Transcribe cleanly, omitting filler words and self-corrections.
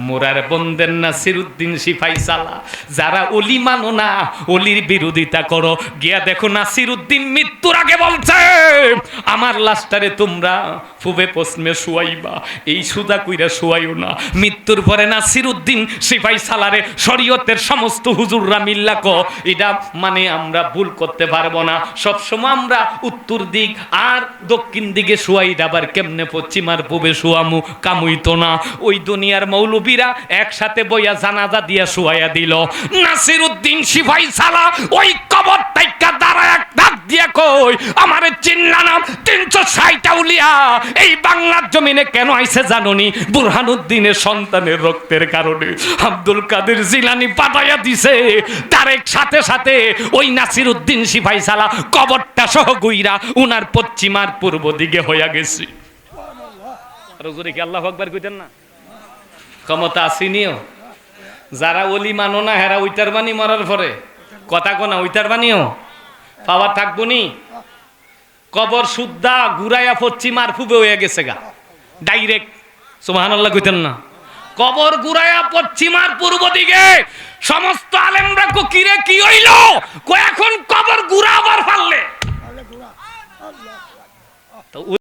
মোরার বন্দের নাসিরউদ্দিন সিপাহী সালা, যারা অলি মানো না, অলির বিরোধিতা করো, গিয়া দেখো নাসিরউদ্দিন মৃত্যুর আগে বলছে আমার লাশটারে তোমরা ফুবে পশ্মে শুয়াইবা, এই সুদা কইরা শুয়াইও না। মৃত্যুর পরে নাসিরউদ্দিন সিপাহী সালারে শরীয়তের সমস্ত হুজুররা মিল্লা কো এটা মানে আমরা ভুল করতে পারবো না, সবসময় আমরা উত্তর দিক আর দক্ষিণ দিকে শুয়াই, আবার কেমনে পশ্চিম আর পূবে শুয়ামু, কামুইতো না। ওই দুনিয়ার মৌলবীরা একসাথে বইয়া জানাজা দিয়া শুয়াইয়া দিল। নাসিরউদ্দিন সিপাহী সালা ওই কবর টাইকা দাঁড়ায় এক ডাক দিয়া কই আমারে চিনলা না? 360 আউলিয়া এই বাংলার জমিনে কেন আইছে জানোনি? বুরহানুদ্দিনের সন্তানের রক্তের কারণে। আব্দুল কাদের জিলানী পাঠাইয়া দিছে, তার এক সাথে সাথে ওই নাসিরউদ্দিন সিপাহী সালা কবরটা সহ গুইরা উনার পশ্চিম আর পূর্ব দিকে হইয়া গেছে। আর হুজুরে কি আল্লাহু আকবার কইতেন না? ক্ষমতা আসিনিও। যারা ওলি মানো না হেরা উইটার বানি মরার পরে কথা কোনা উইটার বানিও পাওয়ার থাকবো নি। কবর সুদ্ধা ঘুরাইয়া পশ্চিম আর পূবে হয়ে গেছে গা ডাইরেক্ট। সুবহানাল্লাহ কইতেন না? কবর ঘুরাইয়া পশ্চিম আর পূর্ব দিকে। সমস্ত আলেমরা কো কিরে কি হইল? কো এখন কবর ঘুরাবার